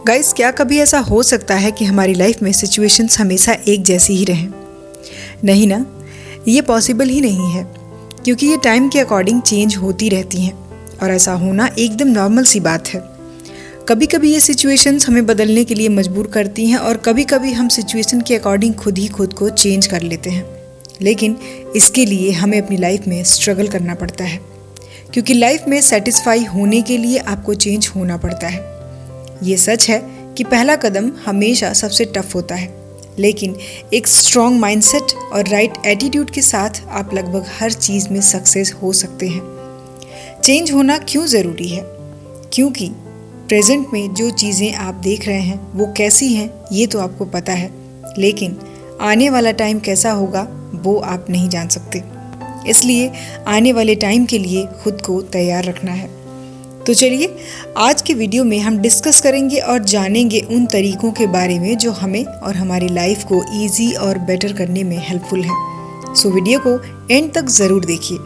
Guys, क्या कभी ऐसा हो सकता है कि हमारी लाइफ में सिचुएशंस हमेशा एक जैसी ही रहें? नहीं ना, ये पॉसिबल ही नहीं है, क्योंकि ये टाइम के अकॉर्डिंग चेंज होती रहती हैं और ऐसा होना एकदम नॉर्मल सी बात है। कभी कभी ये सिचुएशंस हमें बदलने के लिए मजबूर करती हैं और कभी कभी हम सिचुएशन के अकॉर्डिंग खुद ही खुद को चेंज कर लेते हैं। लेकिन इसके लिए हमें अपनी लाइफ में स्ट्रगल करना पड़ता है, क्योंकि लाइफ में सेटिस्फाई होने के लिए आपको चेंज होना पड़ता है। ये सच है कि पहला कदम हमेशा सबसे टफ होता है, लेकिन एक स्ट्रॉन्ग माइंडसेट और राइट एटीट्यूड के साथ आप लगभग हर चीज़ में सक्सेस हो सकते हैं। चेंज होना क्यों ज़रूरी है? क्योंकि प्रेजेंट में जो चीज़ें आप देख रहे हैं वो कैसी हैं ये तो आपको पता है, लेकिन आने वाला टाइम कैसा होगा वो आप नहीं जान सकते। इसलिए आने वाले टाइम के लिए खुद को तैयार रखना है। तो चलिए, आज के वीडियो में हम डिस्कस करेंगे और जानेंगे उन तरीकों के बारे में जो हमें और हमारी लाइफ को इजी और बेटर करने में हेल्पफुल हैं। सो वीडियो को एंड तक ज़रूर देखिए,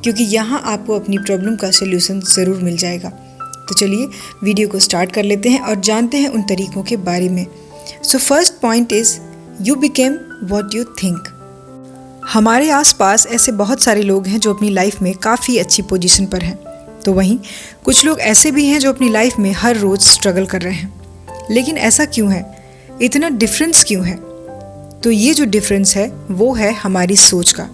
क्योंकि यहाँ आपको अपनी प्रॉब्लम का सलूशन ज़रूर मिल जाएगा। तो चलिए वीडियो को स्टार्ट कर लेते हैं और जानते हैं उन तरीकों के बारे में। So first point is you became what you think. हमारे आसपास ऐसे बहुत सारे लोग हैं जो अपनी लाइफ में काफ़ी अच्छी पोजीशन पर हैं, तो वहीं कुछ लोग ऐसे भी हैं जो अपनी लाइफ में हर रोज़ स्ट्रगल कर रहे हैं। लेकिन ऐसा क्यों है? इतना डिफरेंस क्यों है? तो ये जो डिफरेंस है वो है हमारी सोच का,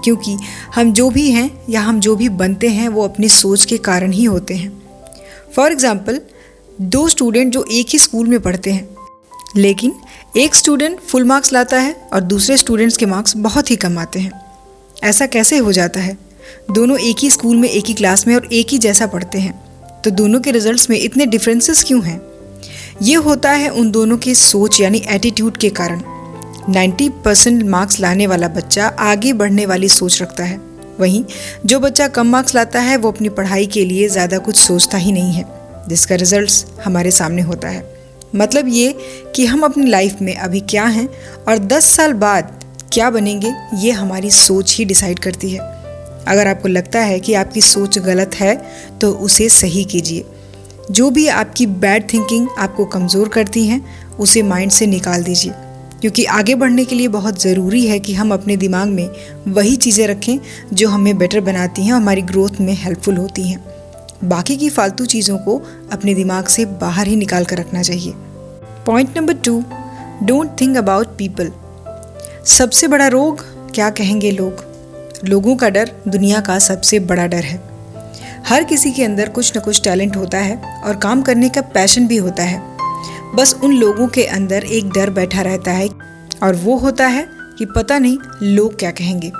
क्योंकि हम जो भी हैं या हम जो भी बनते हैं वो अपनी सोच के कारण ही होते हैं। फॉर एग्ज़ाम्पल, दो स्टूडेंट जो एक ही स्कूल में पढ़ते हैं, लेकिन एक स्टूडेंट फुल मार्क्स लाता है और दूसरे स्टूडेंट्स के मार्क्स बहुत ही कम आते हैं। ऐसा कैसे हो जाता है? दोनों एक ही स्कूल में एक ही क्लास में और एक ही जैसा पढ़ते हैं, तो दोनों के रिजल्ट्स में इतने डिफरेंसेस क्यों हैं? ये होता है उन दोनों की सोच यानी एटीट्यूड के कारण। 90% मार्क्स लाने वाला बच्चा आगे बढ़ने वाली सोच रखता है, वहीं जो बच्चा कम मार्क्स लाता है वो अपनी पढ़ाई के लिए ज़्यादा कुछ सोचता ही नहीं है, जिसका रिजल्ट्स हमारे सामने होता है। मतलब ये कि हम अपनी लाइफ में अभी क्या हैं और 10 साल बाद क्या बनेंगे, ये हमारी सोच ही डिसाइड करती है। अगर आपको लगता है कि आपकी सोच गलत है तो उसे सही कीजिए। जो भी आपकी बैड थिंकिंग आपको कमज़ोर करती हैं उसे माइंड से निकाल दीजिए, क्योंकि आगे बढ़ने के लिए बहुत ज़रूरी है कि हम अपने दिमाग में वही चीज़ें रखें जो हमें बेटर बनाती हैं और हमारी ग्रोथ में हेल्पफुल होती हैं। बाकी की फालतू चीज़ों को अपने दिमाग से बाहर ही निकाल कर रखना चाहिए। Point number 2, don't think about people. सबसे बड़ा रोग क्या कहेंगे लोग। लोगों का डर दुनिया का सबसे बड़ा डर है। हर किसी के अंदर कुछ न कुछ टैलेंट होता है और काम करने का पैशन भी होता है। बस उन लोगों के अंदर एक डर बैठा रहता है और वो होता है कि पता नहीं लोग क्या कहेंगे।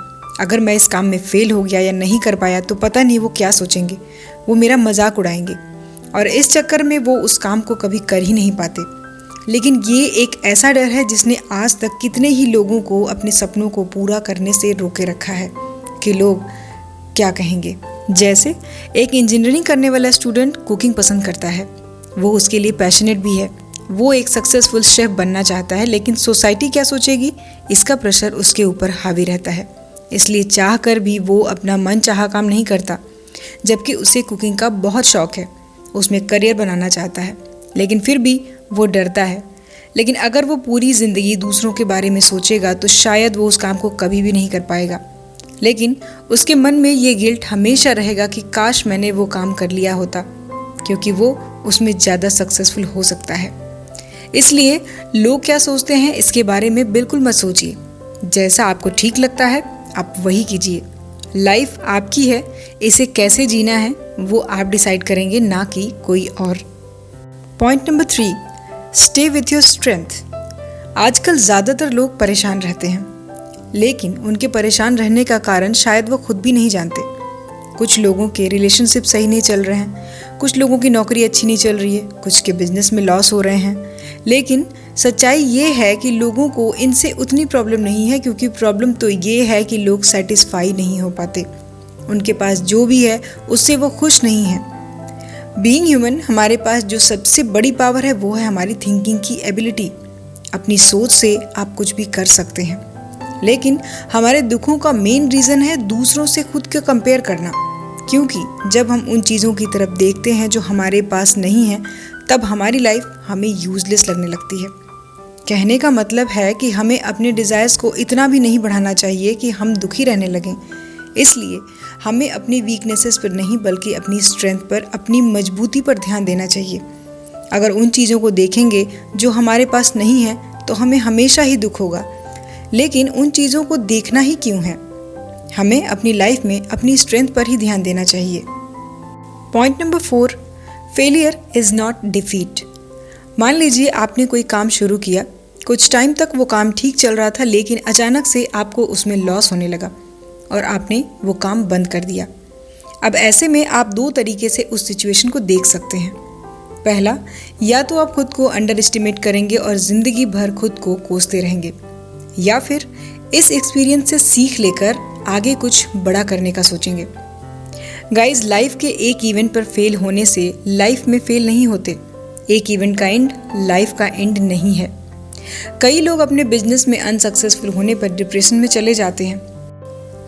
अगर मैं इस काम में फेल हो गया या नहीं कर पाया तो पता नहीं वो क्या सोचेंगे, वो मेरा मजाक उड़ाएंगे, और इस चक्कर में वो उस काम को कभी कर ही नहीं पाते। लेकिन ये एक ऐसा डर है जिसने आज तक कितने ही लोगों को अपने सपनों को पूरा करने से रोके रखा है कि लोग क्या कहेंगे। जैसे एक इंजीनियरिंग करने वाला स्टूडेंट कुकिंग पसंद करता है, वो उसके लिए पैशनेट भी है, वो एक सक्सेसफुल शेफ बनना चाहता है, लेकिन सोसाइटी क्या सोचेगी इसका प्रेशर उसके ऊपर हावी रहता है। इसलिए चाह कर भी वो अपना मन चाहा काम नहीं करता, जबकि उसे कुकिंग का बहुत शौक है, उसमें करियर बनाना चाहता है, लेकिन फिर भी वो डरता है। लेकिन अगर वो पूरी ज़िंदगी दूसरों के बारे में सोचेगा तो शायद वो उस काम को कभी भी नहीं कर पाएगा। लेकिन उसके मन में ये गिल्ट हमेशा रहेगा कि काश मैंने वो काम कर लिया होता, क्योंकि वो उसमें ज़्यादा सक्सेसफुल हो सकता है। इसलिए लोग क्या सोचते हैं इसके बारे में बिल्कुल मत सोचिए। जैसा आपको ठीक लगता है आप वही कीजिए। लाइफ आपकी है, इसे कैसे जीना है वो आप डिसाइड करेंगे, ना कि कोई और। Point number 3, stay with your strength. आजकल ज़्यादातर लोग परेशान रहते हैं, लेकिन उनके परेशान रहने का कारण शायद वो खुद भी नहीं जानते। कुछ लोगों के रिलेशनशिप सही नहीं चल रहे हैं, कुछ लोगों की नौकरी अच्छी नहीं चल रही है, कुछ के बिजनेस में लॉस हो रहे हैं। लेकिन सच्चाई ये है कि लोगों को इनसे उतनी प्रॉब्लम नहीं है, क्योंकि प्रॉब्लम तो ये है कि लोग सेटिस्फाई नहीं हो पाते। उनके पास जो भी है उससे वो खुश नहीं हैं। बीइंग ह्यूमन, हमारे पास जो सबसे बड़ी पावर है वो है हमारी थिंकिंग की एबिलिटी। अपनी सोच से आप कुछ भी कर सकते हैं, लेकिन हमारे दुखों का मेन रीज़न है दूसरों से खुद को कंपेयर करना। क्योंकि जब हम उन चीज़ों की तरफ देखते हैं जो हमारे पास नहीं है, तब हमारी लाइफ हमें यूजलेस लगने लगती है। कहने का मतलब है कि हमें अपने डिज़ायर्स को इतना भी नहीं बढ़ाना चाहिए कि हम दुखी रहने लगें। इसलिए हमें अपनी वीकनेसेस पर नहीं बल्कि अपनी स्ट्रेंथ पर, अपनी मजबूती पर ध्यान देना चाहिए। अगर उन चीज़ों को देखेंगे जो हमारे पास नहीं है तो हमें हमेशा ही दुख होगा। लेकिन उन चीज़ों को देखना ही क्यों है? हमें अपनी लाइफ में अपनी स्ट्रेंथ पर ही ध्यान देना चाहिए। Point number 4, failure is not defeat. मान लीजिए आपने कोई काम शुरू किया, कुछ टाइम तक वो काम ठीक चल रहा था, लेकिन अचानक से आपको उसमें लॉस होने लगा और आपने वो काम बंद कर दिया। अब ऐसे में आप 2 तरीके से उस सिचुएशन को देख सकते हैं। पहला, या तो आप खुद को अंडर एस्टिमेट करेंगे और ज़िंदगी भर खुद को कोसते रहेंगे, या फिर इस एक्सपीरियंस से सीख लेकर आगे कुछ बड़ा करने का सोचेंगे। गाइज, लाइफ के एक इवेंट पर फेल होने से लाइफ में फेल नहीं होते। एक इवेंट का एंड लाइफ का एंड नहीं है। कई लोग अपने बिजनेस में अनसक्सेसफुल होने पर डिप्रेशन में चले जाते हैं,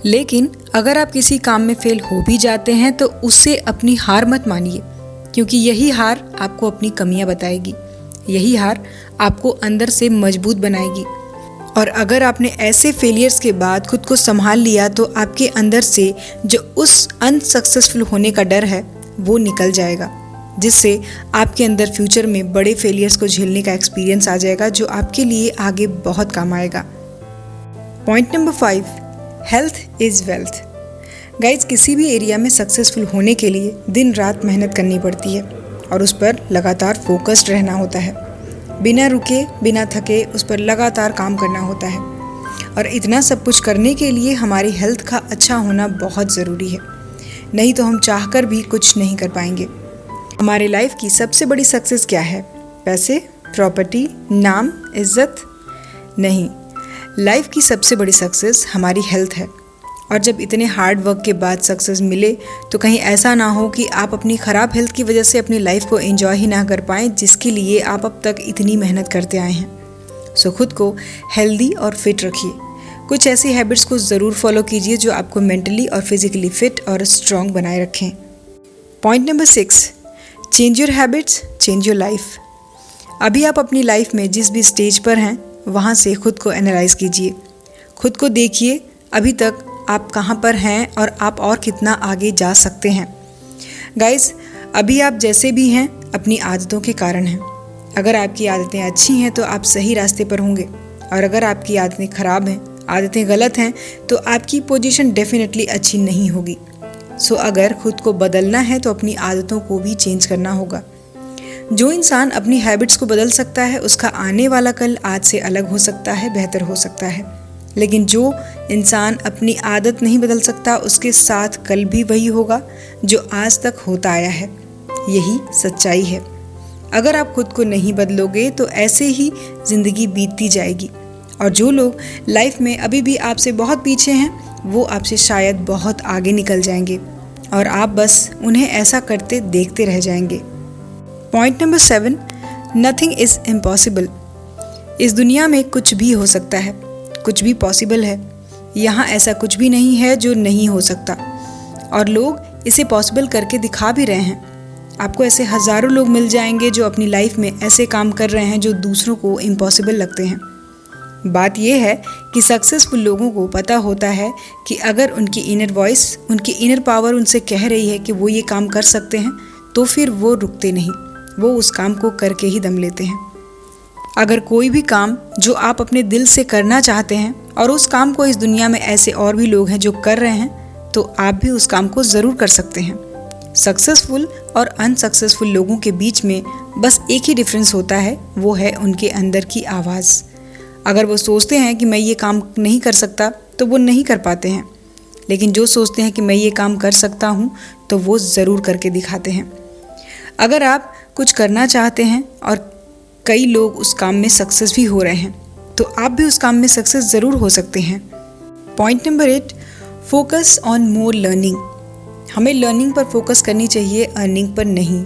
लेकिन अगर आप किसी काम में फेल हो भी जाते हैं तो उससे अपनी हार मत मानिए, क्योंकि यही हार आपको अपनी कमियां बताएगी। यही हार आपको अंदर से मजबूत बनाएगी। और अगर आपने ऐसे फेलियर्स के बाद खुद को संभाल लिया तो आपके अंदर से जो उस अनसक्सेसफुल होने का डर है वो निकल जाएगा, जिससे आपके अंदर फ्यूचर में बड़े फेलियर्स को झेलने का एक्सपीरियंस आ जाएगा, जो आपके लिए आगे बहुत काम आएगा। Point number 5, health is wealth. Guys, किसी भी एरिया में सक्सेसफुल होने के लिए दिन रात मेहनत करनी पड़ती है और उस पर लगातार फोकस्ड रहना होता है। बिना रुके, बिना थके उस पर लगातार काम करना होता है। और इतना सब कुछ करने के लिए हमारी हेल्थ का अच्छा होना बहुत ज़रूरी है, नहीं तो हम चाहकर भी कुछ नहीं कर पाएंगे। हमारे लाइफ की सबसे बड़ी सक्सेस क्या है? पैसे, प्रॉपर्टी, नाम, इज्जत? नहीं, लाइफ की सबसे बड़ी सक्सेस हमारी हेल्थ है। और जब इतने हार्ड वर्क के बाद सक्सेस मिले तो कहीं ऐसा ना हो कि आप अपनी ख़राब हेल्थ की वजह से अपनी लाइफ को एंजॉय ही ना कर पाएँ, जिसके लिए आप अब तक इतनी मेहनत करते आए हैं। सो खुद को हेल्दी और फिट रखिए। कुछ ऐसी हैबिट्स को ज़रूर फॉलो कीजिए जो आपको मेंटली और फिजिकली फिट और स्ट्रॉन्ग बनाए रखें। Point number 6, change your habits, change your life. अभी आप अपनी लाइफ में जिस भी स्टेज पर हैं वहाँ से खुद को एनालाइज कीजिए। खुद को देखिए अभी तक आप कहाँ पर हैं और आप और कितना आगे जा सकते हैं। गाइस, अभी आप जैसे भी हैं अपनी आदतों के कारण हैं। अगर आपकी आदतें अच्छी हैं तो आप सही रास्ते पर होंगे, और अगर आपकी आदतें ख़राब हैं, आदतें गलत हैं, तो आपकी पोजीशन डेफिनेटली अच्छी नहीं होगी। सो अगर खुद को बदलना है तो अपनी आदतों को भी चेंज करना होगा। जो इंसान अपनी हैबिट्स को बदल सकता है उसका आने वाला कल आज से अलग हो सकता है, बेहतर हो सकता है। लेकिन जो इंसान अपनी आदत नहीं बदल सकता उसके साथ कल भी वही होगा जो आज तक होता आया है। यही सच्चाई है। अगर आप खुद को नहीं बदलोगे तो ऐसे ही ज़िंदगी बीतती जाएगी, और जो लोग लाइफ में अभी भी आपसे बहुत पीछे हैं वो आपसे शायद बहुत आगे निकल जाएंगे, और आप बस उन्हें ऐसा करते देखते रह जाएंगे। Point number 7, nothing is impossible. इस दुनिया में कुछ भी हो सकता है, कुछ भी पॉसिबल है। यहाँ ऐसा कुछ भी नहीं है जो नहीं हो सकता, और लोग इसे पॉसिबल करके दिखा भी रहे हैं। आपको ऐसे हज़ारों लोग मिल जाएंगे जो अपनी लाइफ में ऐसे काम कर रहे हैं जो दूसरों को इम्पॉसिबल लगते हैं। बात यह है कि सक्सेसफुल लोगों को पता होता है कि अगर उनकी इनर वॉइस, उनकी इनर पावर उनसे कह रही है कि वो ये काम कर सकते हैं, तो फिर वो रुकते नहीं, वो उस काम को करके ही दम लेते हैं। अगर कोई भी काम जो आप अपने दिल से करना चाहते हैं और उस काम को इस दुनिया में ऐसे और भी लोग हैं जो कर रहे हैं, तो आप भी उस काम को ज़रूर कर सकते हैं। सक्सेसफुल और अनसक्सेसफुल लोगों के बीच में बस एक ही डिफरेंस होता है, वो है उनके अंदर की आवाज़। अगर वो सोचते हैं कि मैं ये काम नहीं कर सकता तो वो नहीं कर पाते हैं, लेकिन जो सोचते हैं कि मैं ये काम कर सकता हूँ तो वो ज़रूर करके दिखाते हैं। अगर आप कुछ करना चाहते हैं और कई लोग उस काम में सक्सेस भी हो रहे हैं, तो आप भी उस काम में सक्सेस ज़रूर हो सकते हैं। Point number 8, focus on more learning. हमें लर्निंग पर फोकस करनी चाहिए, अर्निंग पर नहीं।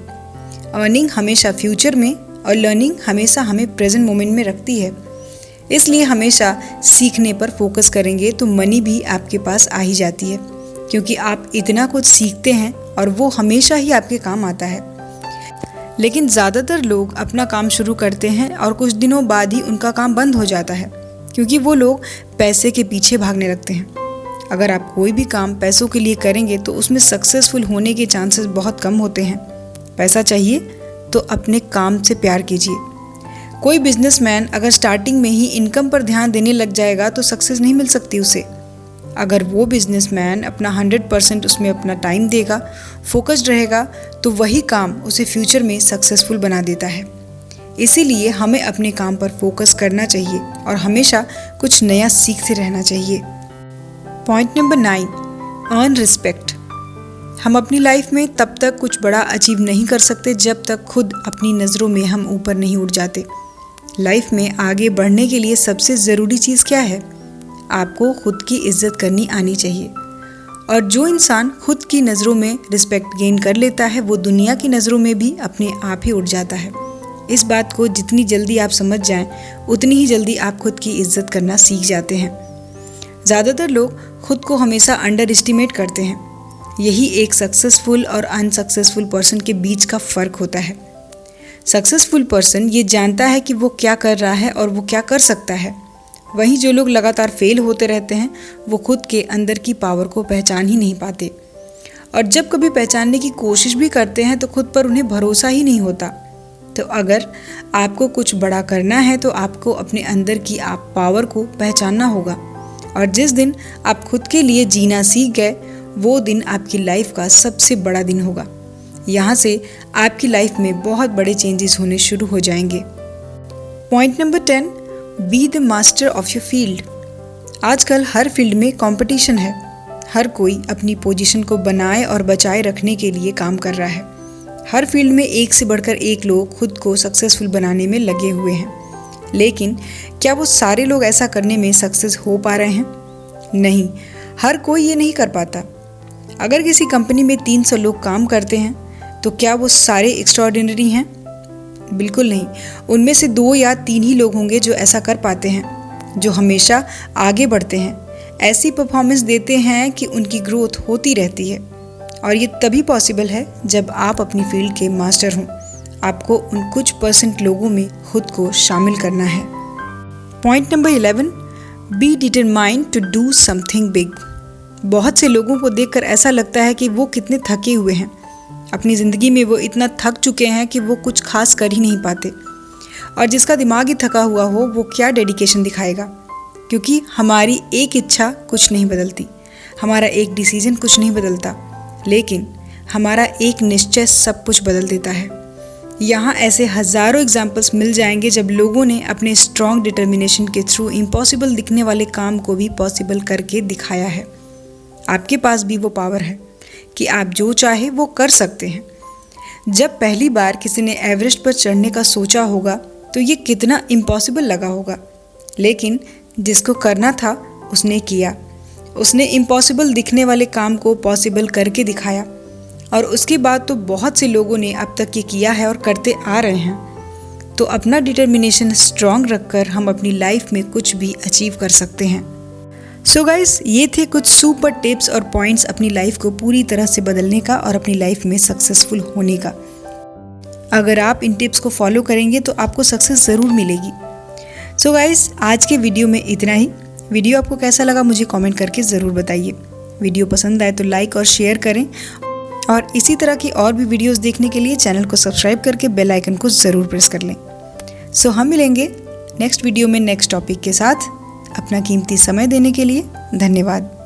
अर्निंग हमेशा फ्यूचर में और लर्निंग हमेशा हमें प्रेजेंट मोमेंट में रखती है। इसलिए हमेशा सीखने पर फोकस करेंगे तो मनी भी आपके पास आ ही जाती है, क्योंकि आप इतना कुछ सीखते हैं और वो हमेशा ही आपके काम आता है। लेकिन ज़्यादातर लोग अपना काम शुरू करते हैं और कुछ दिनों बाद ही उनका काम बंद हो जाता है, क्योंकि वो लोग पैसे के पीछे भागने लगते हैं। अगर आप कोई भी काम पैसों के लिए करेंगे तो उसमें सक्सेसफुल होने के चांसेस बहुत कम होते हैं। पैसा चाहिए तो अपने काम से प्यार कीजिए। कोई बिजनेसमैन अगर स्टार्टिंग में ही इनकम पर ध्यान देने लग जाएगा तो सक्सेस नहीं मिल सकती उसे। अगर वो बिजनेसमैन अपना 100% उसमें अपना टाइम देगा, फोकस्ड रहेगा, तो वही काम उसे फ्यूचर में सक्सेसफुल बना देता है। इसीलिए हमें अपने काम पर फोकस करना चाहिए और हमेशा कुछ नया सीखते रहना चाहिए। Point number 9, earn respect. हम अपनी लाइफ में तब तक कुछ बड़ा अचीव नहीं कर सकते जब तक खुद अपनी नज़रों में हम ऊपर नहीं उठ जाते। लाइफ में आगे बढ़ने के लिए सबसे ज़रूरी चीज़ क्या है? आपको खुद की इज्जत करनी आनी चाहिए। और जो इंसान खुद की नज़रों में रिस्पेक्ट गेन कर लेता है वो दुनिया की नज़रों में भी अपने आप ही उठ जाता है। इस बात को जितनी जल्दी आप समझ जाएं, उतनी ही जल्दी आप खुद की इज्जत करना सीख जाते हैं। ज़्यादातर लोग खुद को हमेशा अंडर एस्टिमेट करते हैं। यही एक सक्सेसफुल और अनसक्सेसफुल पर्सन के बीच का फ़र्क होता है। सक्सेसफुल पर्सन ये जानता है कि वो क्या कर रहा है और वो क्या कर सकता है। वहीं जो लोग लगातार फेल होते रहते हैं वो खुद के अंदर की पावर को पहचान ही नहीं पाते, और जब कभी पहचानने की कोशिश भी करते हैं तो खुद पर उन्हें भरोसा ही नहीं होता। तो अगर आपको कुछ बड़ा करना है तो आपको अपने अंदर की आप पावर को पहचानना होगा, और जिस दिन आप खुद के लिए जीना सीख गए वो दिन आपकी लाइफ का सबसे बड़ा दिन होगा। यहाँ से आपकी लाइफ में बहुत बड़े चेंजेस होने शुरू हो जाएंगे। Point number 10, be the master of your field. आजकल हर फील्ड में कंपटीशन है। हर कोई अपनी पोजीशन को बनाए और बचाए रखने के लिए काम कर रहा है। हर फील्ड में एक से बढ़कर एक लोग खुद को सक्सेसफुल बनाने में लगे हुए हैं, लेकिन क्या वो सारे लोग ऐसा करने में सक्सेस हो पा रहे हैं? नहीं, हर कोई ये नहीं कर पाता। अगर किसी कंपनी में 300 लोग काम करते हैं तो क्या वो सारे एक्स्ट्राऑर्डिनरी हैं? बिल्कुल नहीं। उनमें से 2 या 3 ही लोग होंगे जो ऐसा कर पाते हैं, जो हमेशा आगे बढ़ते हैं, ऐसी परफॉर्मेंस देते हैं कि उनकी ग्रोथ होती रहती है। और ये तभी पॉसिबल है जब आप अपनी फील्ड के मास्टर हों। आपको उन कुछ % लोगों में खुद को शामिल करना है। Point number 11, be determined to do something big. बहुत से लोगों को देखकर ऐसा लगता है कि वो कितने थके हुए हैं। अपनी ज़िंदगी में वो इतना थक चुके हैं कि वो कुछ खास कर ही नहीं पाते, और जिसका दिमाग ही थका हुआ हो वो क्या डेडिकेशन दिखाएगा? क्योंकि हमारी एक इच्छा कुछ नहीं बदलती, हमारा एक डिसीजन कुछ नहीं बदलता, लेकिन हमारा एक निश्चय सब कुछ बदल देता है। यहाँ ऐसे हज़ारों एग्जाम्पल्स मिल जाएंगे जब लोगों ने अपने स्ट्रॉन्ग डिटर्मिनेशन के थ्रू इम्पॉसिबल दिखने वाले काम को भी पॉसिबल करके दिखाया है। आपके पास भी वो पावर है कि आप जो चाहे वो कर सकते हैं। जब पहली बार किसी ने एवरेस्ट पर चढ़ने का सोचा होगा तो ये कितना इम्पॉसिबल लगा होगा, लेकिन जिसको करना था उसने किया। उसने इम्पॉसिबल दिखने वाले काम को पॉसिबल करके दिखाया, और उसके बाद तो बहुत से लोगों ने अब तक ये किया है और करते आ रहे हैं। तो अपना डिटर्मिनेशन स्ट्रॉन्ग रखकर हम अपनी लाइफ में कुछ भी अचीव कर सकते हैं। सो गाइस, ये थे कुछ सुपर टिप्स और पॉइंट्स अपनी लाइफ को पूरी तरह से बदलने का और अपनी लाइफ में सक्सेसफुल होने का। अगर आप इन टिप्स को फॉलो करेंगे तो आपको सक्सेस ज़रूर मिलेगी। सो गाइस, आज के वीडियो में इतना ही। वीडियो आपको कैसा लगा मुझे कमेंट करके ज़रूर बताइए। वीडियो पसंद आए तो लाइक और शेयर करें, और इसी तरह की और भी वीडियोस देखने के लिए चैनल को सब्सक्राइब करके बेल आइकन को ज़रूर प्रेस कर लें। सो हम मिलेंगे नेक्स्ट वीडियो में नेक्स्ट टॉपिक के साथ। अपना कीमती समय देने के लिए धन्यवाद।